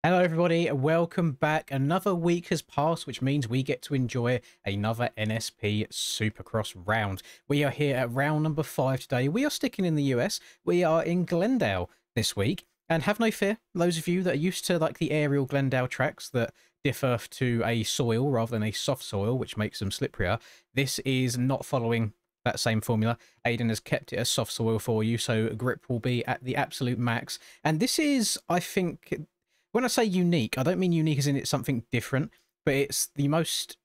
Hello everybody, welcome back. Another week has passed, which means we get to enjoy another NSP Supercross round. We are here at round number 5 today. We are sticking in the US. We are in Glendale this week. And have no fear, those of you that are used to like the aerial Glendale tracks that differ to a soil rather than a soft soil, which makes them slipperier, this is not following that same formula. Aiden has kept it as soft soil for you, so grip will be at the absolute max. And this is, I think, when I say unique, I don't mean unique as in it's something different, but it's the most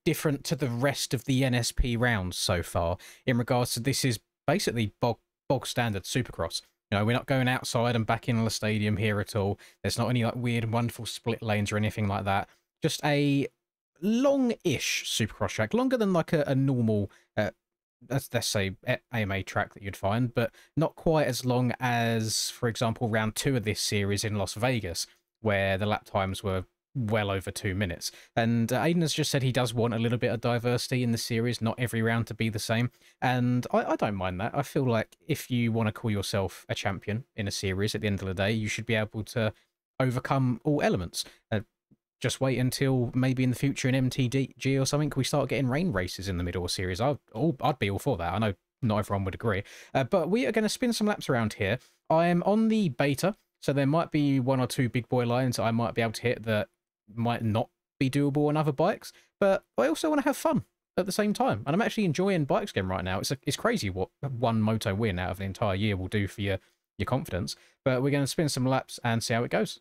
different to the rest of the NSP rounds so far in regards to this is basically bog standard Supercross. You know, we're not going outside and back in the stadium here at all. There's not any like weird and wonderful split lanes or anything like that. Just a long-ish Supercross track, longer than like a normal let's say AMA track that you'd find, but not quite as long as, for example, round 2 of this series in Las Vegas, where the lap times were well over 2 minutes. And Aiden has just said he does want a little bit of diversity in the series, not every round to be the same. And I don't mind that. I feel like if you want to call yourself a champion in a series at the end of the day, you should be able to overcome all elements. Just wait until maybe in the future in MTG or something we start getting rain races in the middle of a series. I'd be all for that. I know not everyone would agree. But we are going to spin some laps around here. I'm on the beta, so there might be 1 or 2 big boy lines I might be able to hit that might not be doable on other bikes. But I also want to have fun at the same time. And I'm actually enjoying bikes game right now. It's crazy what one moto win out of an entire year will do for your confidence. But we're going to spin some laps and see how it goes.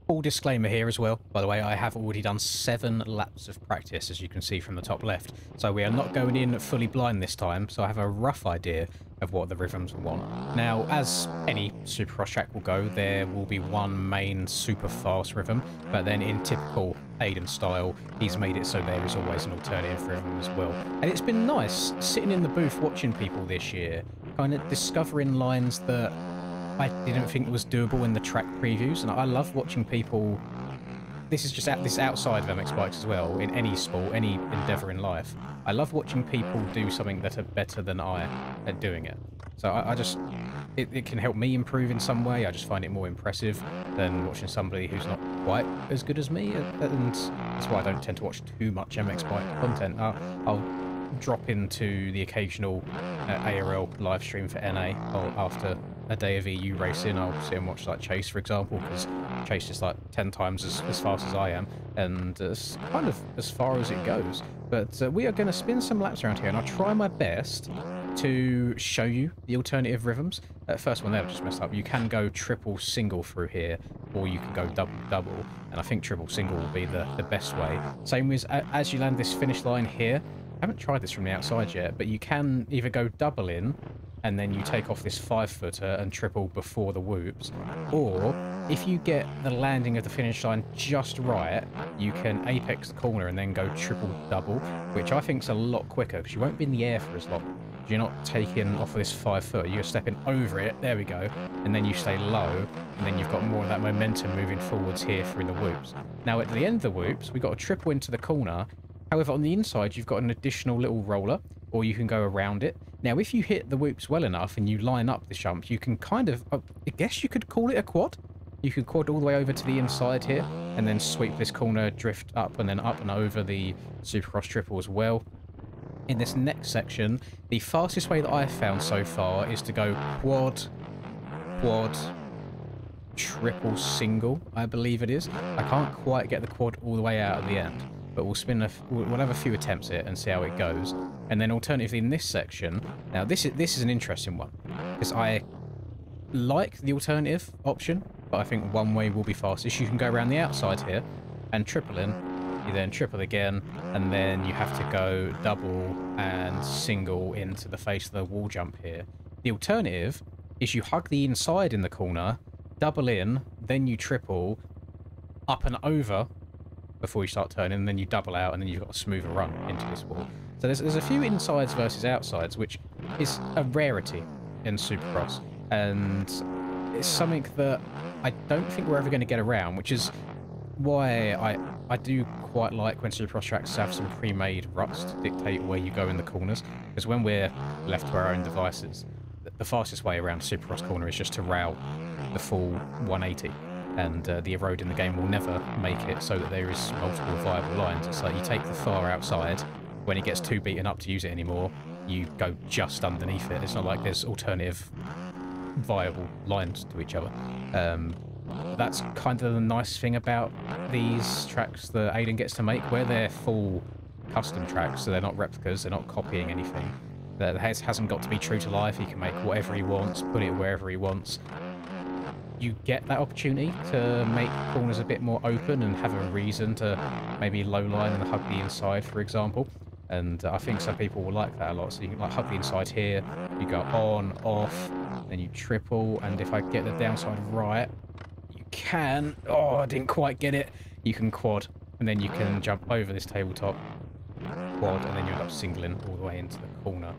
Full disclaimer here as well, by the way, I have already done 7 laps of practice, as you can see from the top left. So we are not going in fully blind this time, so I have a rough idea of what the rhythms want. Now, as any Supercross track will go, there will be one main super fast rhythm, but then in typical Aiden style, he's made it so there is always an alternative rhythm as well. And it's been nice sitting in the booth watching people this year, kind of discovering lines that I didn't think was doable in the track previews, and I love watching people. This is just this outside of MX bikes as well, in any sport, any endeavour in life. I love watching people do something that are better than I at doing it. So I just, it can help me improve in some way. I just find it more impressive than watching somebody who's not quite as good as me, and that's why I don't tend to watch too much MX bike content. I'll drop into the occasional ARL live stream for NA or after a day of EU racing. I'll sit and watch like Chase, for example, because Chase is like 10 times as fast as I am, and it's kind of as far as it goes. But we are going to spin some laps around here, and I'll try my best to show you the alternative rhythms. First one there, I just messed up. You can go triple single through here, or you can go double double, and I think triple single will be the best way. Same as you land this finish line here. I haven't tried this from the outside yet, but you can either go double in and then you take off this 5-footer and triple before the whoops, or if you get the landing of the finish line just right, you can apex the corner and then go triple double, which I think is a lot quicker because you won't be in the air for as long. You're not taking off of this 5-footer, you're stepping over it, there we go, and then you stay low, and then you've got more of that momentum moving forwards here through the whoops. Now at the end of the whoops, we've got a triple into the corner. However, on the inside, you've got an additional little roller, or you can go around it. Now, if you hit the whoops well enough and you line up the jump, you can kind of, I guess you could call it a quad. You can quad all the way over to the inside here, and then sweep this corner, drift up, and then up and over the Supercross triple as well. In this next section, the fastest way that I've found so far is to go quad, quad, triple single, I believe it is. I can't quite get the quad all the way out at the end, but we'll have a few attempts at it and see how it goes. And then alternatively in this section, now this is an interesting one, because I like the alternative option, but I think one way will be fastest. You can go around the outside here and triple in, you then triple again, and then you have to go double and single into the face of the wall jump here. The alternative is you hug the inside in the corner, double in, then you triple up and over before you start turning, and then you double out, and then you've got a smoother run into this wall. So there's a few insides versus outsides, which is a rarity in Supercross, and it's something that I don't think we're ever going to get around, which is why I do quite like when Supercross tracks have some pre-made ruts to dictate where you go in the corners, because when we're left to our own devices, the fastest way around Supercross corner is just to route the full 180. and the road in the game will never make it so that there is multiple viable lines. It's like you take the far outside, when it gets too beaten up to use it anymore, you go just underneath it. It's not like there's alternative viable lines to each other. That's kind of the nice thing about these tracks that Aiden gets to make, where they're full custom tracks, so they're not replicas, they're not copying anything. That hasn't got to be true to life. He can make whatever he wants, put it wherever he wants. You get that opportunity to make corners a bit more open and have a reason to maybe low line and hug the inside, for example. And I think some people will like that a lot. So you can like hug the inside here, you go on, off, then you triple, and if I get the downside right, you can... Oh, I didn't quite get it. You can quad, and then you can jump over this tabletop, quad, and then you end up singling all the way into the corner.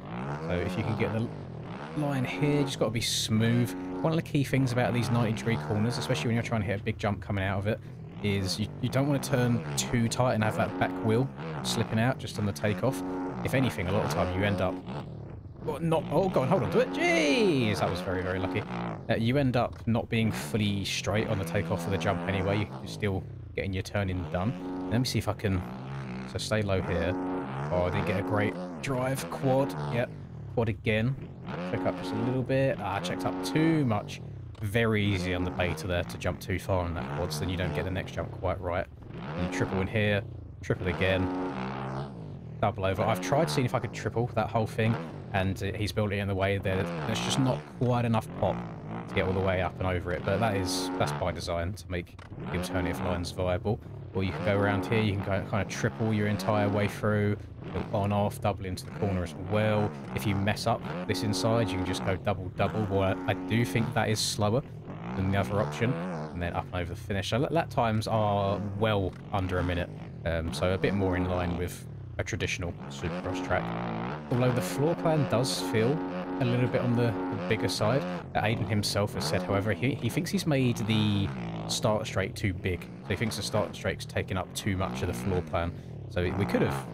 So if you can get the line here, just got to be smooth. One of the key things about these 90-degree corners, especially when you're trying to hit a big jump coming out of it, is you don't want to turn too tight and have that back wheel slipping out just on the takeoff. If anything, a lot of the time you end up... Oh, go on, hold on to it. Jeez, that was very, very lucky. You end up not being fully straight on the takeoff of the jump anyway. You're still getting your turning done. Let me see if I can... So stay low here. Oh, I didn't get a great drive. Quad. Yep. Quad again. Check up just a little bit. Ah, checked up too much. Very easy on the beta there to jump too far on that quad, so then you don't get the next jump quite right. And you triple in here. Triple again. Double over. I've tried seeing if I could triple that whole thing, and he's built it in the way that there's just not quite enough pop to get all the way up and over it. But that's by design to make the alternative lines viable. Or you can go around here, you can go, kind of triple your entire way through, on off, double into the corner as well. If you mess up this inside, you can just go double. Well, I do think that is slower than the other option, and then up and over the finish. So lap times are well under a minute, so a bit more in line with a traditional supercross track. Although the floor plan does feel a little bit on the bigger side. Aiden himself has said, however, he thinks he's made the start straight too big. So he thinks the start straight's taken up too much of the floor plan. So we could have...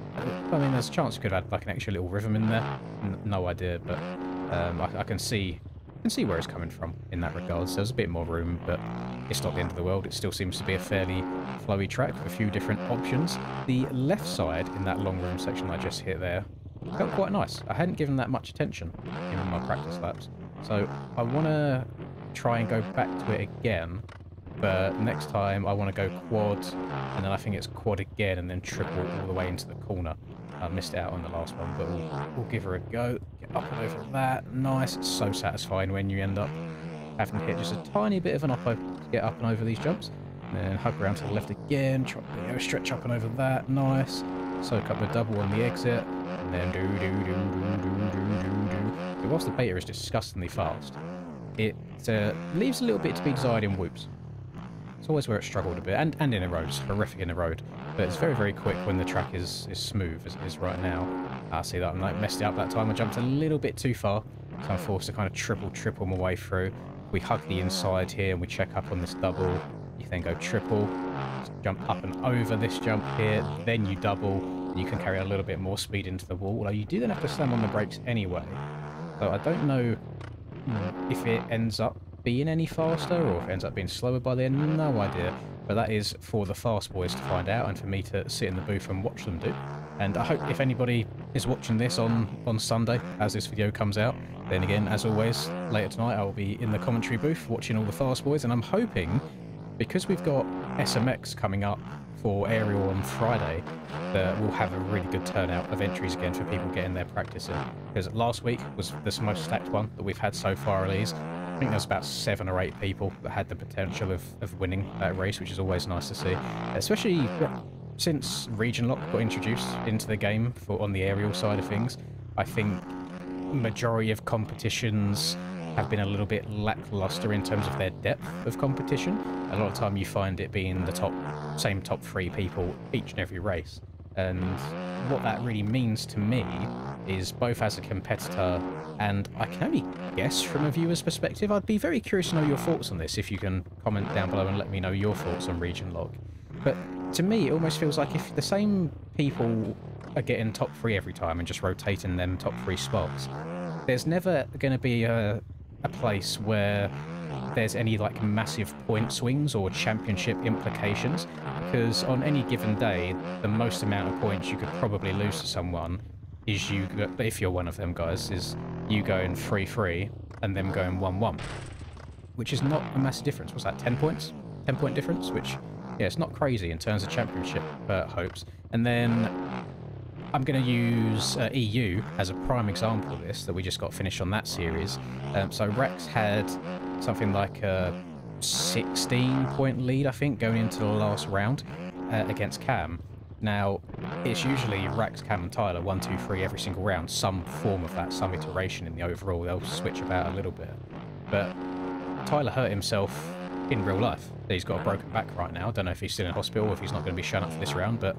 I mean, there's a chance we could have had like an extra little rhythm in there. No idea, but I can see where it's coming from in that regard. So there's a bit more room, but it's not the end of the world. It still seems to be a fairly flowy track with a few different options. The left side in that long room section I just hit there felt quite nice. I hadn't given that much attention in my practice laps. So I want to try and go back to it again, but next time I want to go quad, and then I think it's quad again, and then triple all the way into the corner. I missed it out on the last one, but we'll give her a go. Get up and over that. Nice. It's so satisfying when you end up having to hit just a tiny bit of an oppo to get up and over these jumps. And then hug around to the left again. Try to stretch up and over that. Nice. Soak up the double on the exit. And then do. But whilst the beta is disgustingly fast, it leaves a little bit to be desired in whoops. It's always where it struggled a bit, and in a road. It's horrific in a road, but it's very, very quick when the track is smooth, as it is right now. I see that I messed it up that time. I jumped a little bit too far, so I'm forced to kind of triple my way through. We hug the inside here, and we check up on this double. You then go triple, jump up and over this jump here, then you double, and you can carry a little bit more speed into the wall, although you do then have to slam on the brakes anyway. So I don't know if it ends up being any faster, or if it ends up being slower by the end, no idea. But that is for the fast boys to find out, and for me to sit in the booth and watch them do. And I hope if anybody is watching this on Sunday, as this video comes out, then again, as always, later tonight I will be in the commentary booth watching all the fast boys, and I'm hoping, because we've got SMX coming up for Aerial on Friday, that we'll have a really good turnout of entries again for people getting their practice in. Because last week was the most stacked one that we've had so far, at least. I think there's about 7 or 8 people that had the potential of winning that race, which is always nice to see. Especially since Region Lock got introduced into the game on the aerial side of things. I think majority of competitions have been a little bit lackluster in terms of their depth of competition. A lot of time you find it being the same top 3 people each and every race. And what that really means to me is, both as a competitor and I can only guess from a viewer's perspective, I'd be very curious to know your thoughts on this, if you can comment down below and let me know your thoughts on Region Lock. But to me, it almost feels like if the same people are getting top 3 every time and just rotating them top 3 spots, there's never going to be a place where there's any like massive point swings or championship implications, because on any given day, the most amount of points you could probably lose to someone is if you're one of them guys, is you going 3-3 and them going 1-1, which is not a massive difference. What's that, 10 points? 10-point difference, which, yeah, it's not crazy in terms of championship hopes. And then I'm going to use EU as a prime example of this, that we just got finished on that series. So Rex had something like a 16-point lead, I think, going into the last round against Cam. Now, it's usually Rex, Cam and Tyler 1, 2, 3 every single round, some form of that, some iteration in the overall. They'll switch about a little bit. But Tyler hurt himself in real life. He's got a broken back right now. Don't know if he's still in hospital or if he's not going to be shown up for this round, but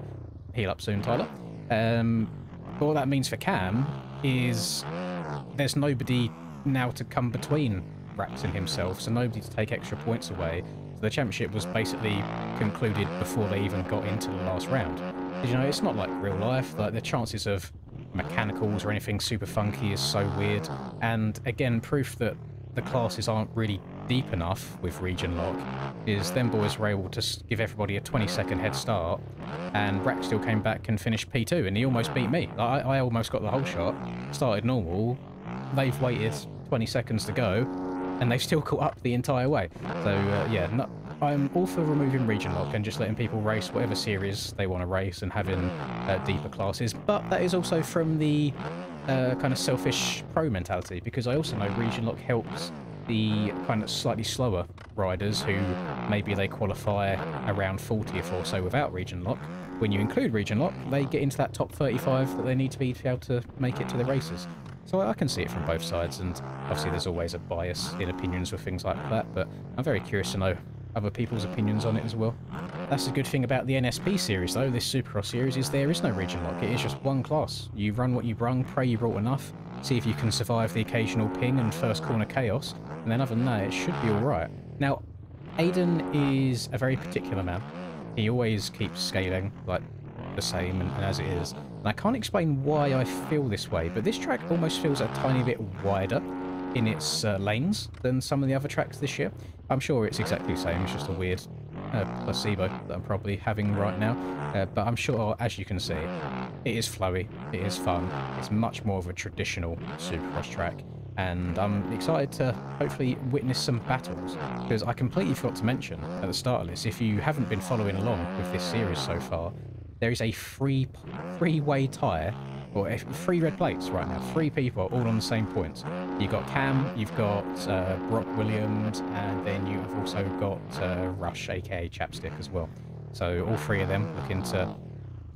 heal up soon, Tyler. But what that means for Cam is there's nobody now to come between Rex and himself, so nobody to take extra points away. So the championship was basically concluded before they even got into the last round. Because, you know, it's not like real life. Like, the chances of mechanicals or anything super funky is so weird. And again, proof that the classes aren't really deep enough with region lock is them boys were able to give everybody a 20-second head start, and Rex still came back and finished P2, and he almost beat me. I almost got the whole shot, started normal, they've waited 20 seconds to go, and they've still caught up the entire way. So yeah, I'm all for removing region lock and just letting people race whatever series they want to race and having deeper classes, but that is also from the kind of selfish pro mentality, because I also know region lock helps the kind of slightly slower riders who maybe they qualify around 40th or so without region lock. When you include region lock, they get into that top 35 that they need to be able to make it to the races. So I can see it from both sides, and obviously there's always a bias in opinions with things like that, but I'm very curious to know other people's opinions on it as well. That's the good thing about the NSP series though, this Supercross series, is there is no region lock. It is just one class. You run what you brung, pray you brought enough, see if you can survive the occasional ping and first corner chaos, and then other than that, it should be alright. Now, Aiden is a very particular man. He always keeps scaling like the same and as it is. And I can't explain why I feel this way, but this track almost feels a tiny bit wider in its lanes than some of the other tracks this year. I'm sure it's exactly the same, it's just a weird placebo that I'm probably having right now. But I'm sure, as you can see, it is flowy, it is fun, it's much more of a traditional Supercross track. And I'm excited to hopefully witness some battles, because I completely forgot to mention at the start of this, if you haven't been following along with this series so far, there is a three-way tie, or 3 red plates right now. 3 people all on the same points. You've got Cam, you've got Brock Williams, and then you have also got Rush, aka Chapstick, as well. So all 3 of them looking to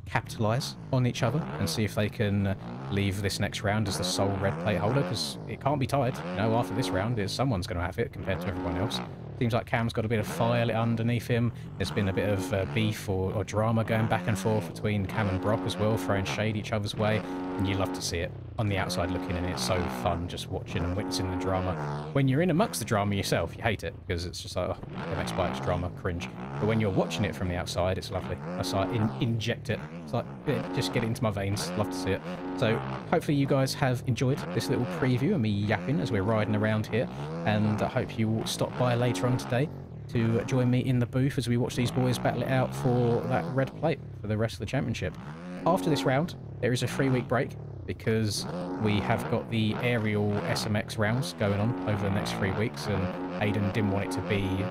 capitalise on each other and see if they can leave this next round as the sole red plate holder, because it can't be tied. You know, after this round, someone's going to have it compared to everyone else. Seems like Cam's got a bit of fire lit underneath him. There's been a bit of beef or drama going back and forth between Cam and Brock as well, throwing shade each other's way, and you love to see it on the outside looking in. It's so fun just watching and witnessing the drama. When you're in amongst the drama yourself, you hate it, because it's just like, oh, MX Bikes drama, cringe. But when you're watching it from the outside, it's lovely. That's like, inject it. It's like, just get it into my veins. Love to see it. So hopefully you guys have enjoyed this little preview of me yapping as we're riding around here, and I hope you will stop by later on today to join me in the booth as we watch these boys battle it out for that red plate for the rest of the championship. After this round, there is a 3-week break, because we have got the aerial SMX rounds going on over the next 3 weeks, and Aiden didn't want it to be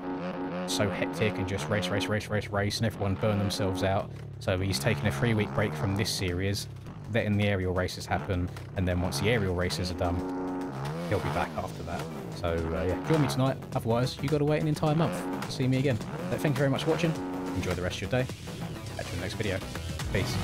so hectic and just race, and everyone burn themselves out. So he's taking a 3-week break from this series, letting the aerial races happen, and then once the aerial races are done, he'll be back after that. So yeah, join me tonight, otherwise you got to wait an entire month to see me again. So thank you very much for watching, enjoy the rest of your day, catch you in the next video, peace.